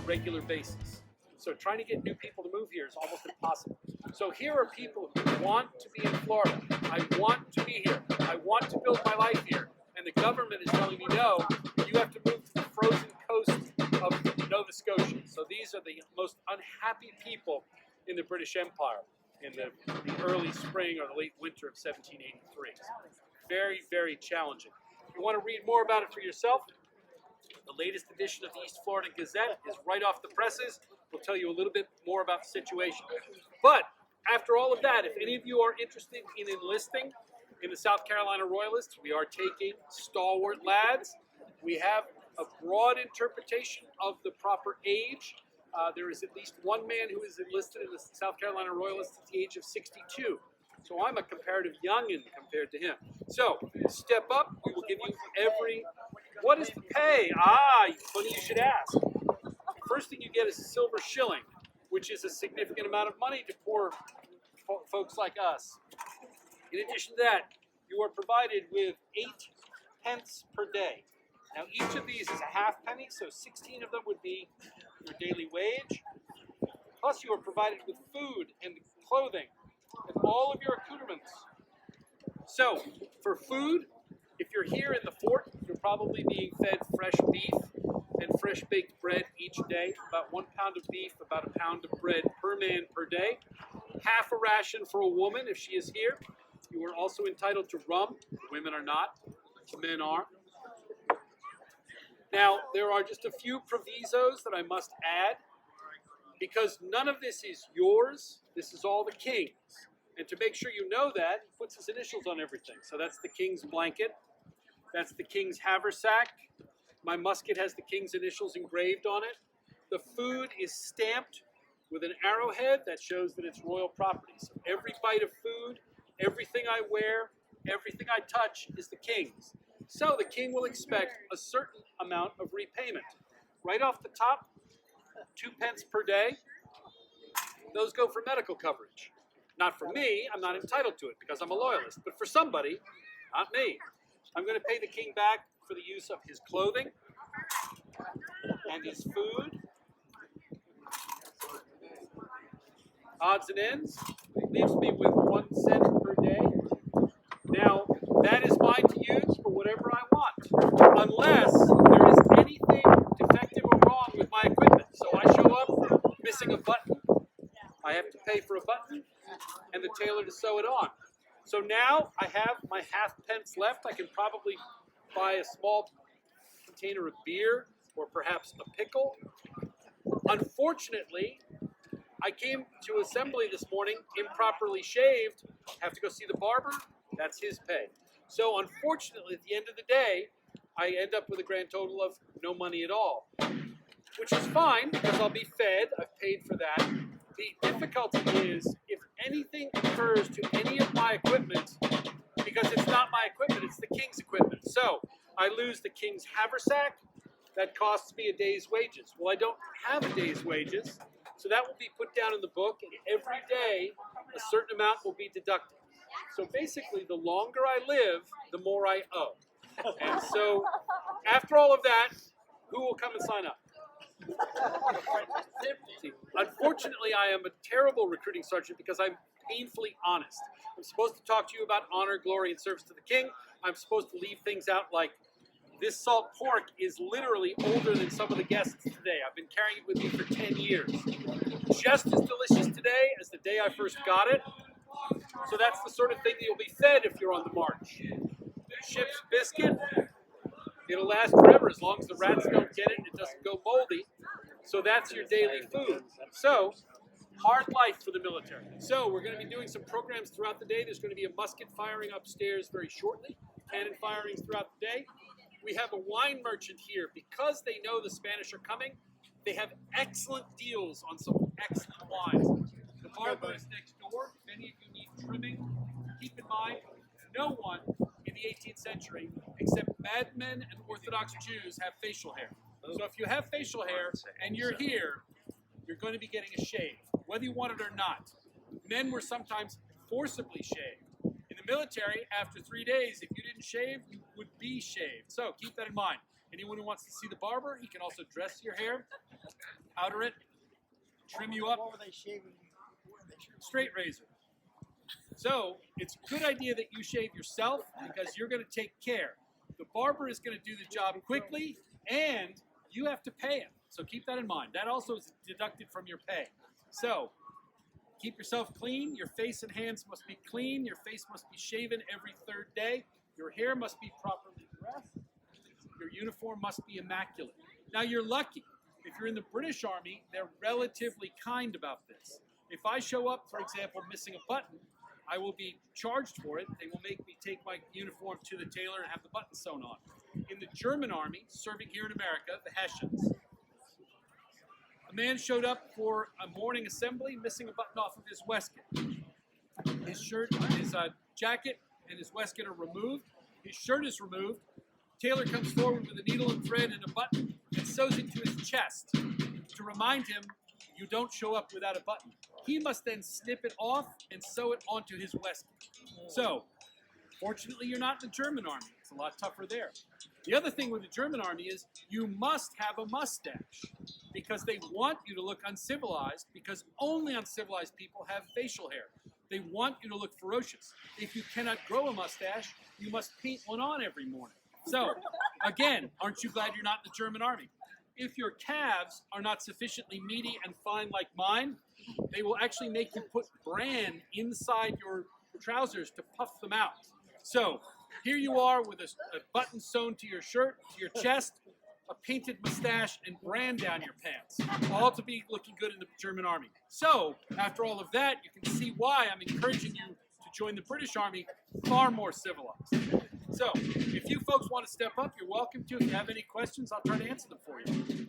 regular basis. So trying to get new people to move here is almost impossible. So here are people who want to be in Florida. I want to be here. I want to build my life here. And the government is telling me, no, you have to move to the frozen coast of Nova Scotia. So these are the most unhappy people in the British Empire in the early spring or the late winter of 1783. Very, very challenging. If you want to read more about it for yourself, the latest edition of the East Florida Gazette is right off the presses. We'll tell you a little bit more about the situation. But after all of that, if any of you are interested in enlisting in the South Carolina Royalists, we are taking stalwart lads. We have a broad interpretation of the proper age. There is at least one man who is enlisted in the South Carolina Royalists at the age of 62. So I'm a comparative youngin compared to him. So step up. We will give you every... What is the pay? Funny you should ask. The first thing you get is a silver shilling, which is a significant amount of money to poor folks like us. In addition to that, you are provided with 8 pence per day. Now each of these is a halfpenny, so 16 of them would be your daily wage. Plus you are provided with food and clothing and all of your accoutrements. So for food, if you're here in the fort, you're probably being fed fresh beef and fresh baked bread each day. About 1 pound of beef, about a pound of bread per man per day. Half a ration for a woman if she is here. You are also entitled to rum. Women are not. Men are. Now, there are just a few provisos that I must add, because none of this is yours. This is all the king's. And to make sure you know that, he puts his initials on everything. So that's the king's blanket. That's the king's haversack. My musket has the king's initials engraved on it. The food is stamped with an arrowhead that shows that it's royal property. So every bite of food, everything I wear, everything I touch is the king's. So the king will expect a certain amount of repayment. Right off the top, 2 pence per day. Those go for medical coverage. Not for me, I'm not entitled to it because I'm a loyalist. But for somebody, not me, I'm going to pay the king back for the use of his clothing and his food. Odds and ends, leaves me with 1 cent per day. Now, that is mine to use for whatever I want, unless there is anything defective or wrong with my equipment. So I show up missing a button. I have to pay for a button and the tailor to sew it on. So now I have my half pence left. I can probably buy a small container of beer or perhaps a pickle. Unfortunately, I came to assembly this morning improperly shaved. Have to go see the barber. That's his pay. So unfortunately, at the end of the day, I end up with a grand total of no money at all, which is fine because I'll be fed. I've paid for that. The difficulty is if anything occurs to any of my equipment, because it's not my equipment, it's the king's equipment. So I lose the king's haversack. That costs me a day's wages. Well, I don't have a day's wages, so that will be put down in the book, and every day a certain amount will be deducted. So basically, the longer I live, the more I owe. And so after all of that, who will come and sign up? Unfortunately, I am a terrible recruiting sergeant because I'm painfully honest. I'm supposed to talk to you about honor, glory, and service to the king. I'm supposed to leave things out like, this salt pork is literally older than some of the guests today. I've been carrying it with me for 10 years. Just as delicious today as the day I first got it. So that's the sort of thing that you'll be fed if you're on the march. Ship's biscuit, it'll last forever as long as the rats don't get it and it doesn't go moldy. So that's your daily food. So, hard life for the military. So we're going to be doing some programs throughout the day. There's going to be a musket firing upstairs very shortly, cannon firings throughout the day. We have a wine merchant here. Because they know the Spanish are coming, they have excellent deals on some excellent wines. The barber is next door. If any of you need trimming, keep in mind, no one in the 18th century, except madmen and Orthodox Jews, have facial hair. So if you have facial hair and you're here, you're going to be getting a shave, whether you want it or not. Men were sometimes forcibly shaved. In the military, after 3 days, if you didn't shave, you would be shaved. So keep that in mind. And Anyone who wants to see the barber, he can also dress your hair, powder it, trim you up. What were they shaving? Straight razor. So it's a good idea that you shave yourself because you're going to take care. The barber is going to do the job quickly, and you have to pay him. So keep that in mind. That also is deducted from your pay. So keep yourself clean. Your face and hands must be clean. Your face must be shaven every 3rd day. Your hair must be properly dressed. Your uniform must be immaculate. Now you're lucky. If you're in the British Army, they're relatively kind about this. If I show up, for example, missing a button, I will be charged for it. They will make me take my uniform to the tailor and have the button sewn on. In the German Army, serving here in America, the Hessians, a man showed up for a morning assembly, missing a button off of his waistcoat. His shirt, his jacket, and his waistcoat are removed. His shirt is removed. Tailor comes forward with a needle and thread and a button and sews it to his chest to remind him you don't show up without a button. He must then snip it off and sew it onto his waistcoat. So, fortunately, you're not in the German Army. It's a lot tougher there. The other thing with the German Army is you must have a mustache because they want you to look uncivilized because only uncivilized people have facial hair. They want you to look ferocious. If you cannot grow a mustache, you must paint one on every morning. So, again, aren't you glad you're not in the German Army? If your calves are not sufficiently meaty and fine like mine, they will actually make you put bran inside your trousers to puff them out. So, here you are with a button sewn to your shirt, to your chest, a painted mustache, and bran down your pants, all to be looking good in the German Army. So, after all of that, you can see why I'm encouraging you to join the British Army, far more civilized. So, if you folks want to step up, you're welcome to. If you have any questions, I'll try to answer them for you.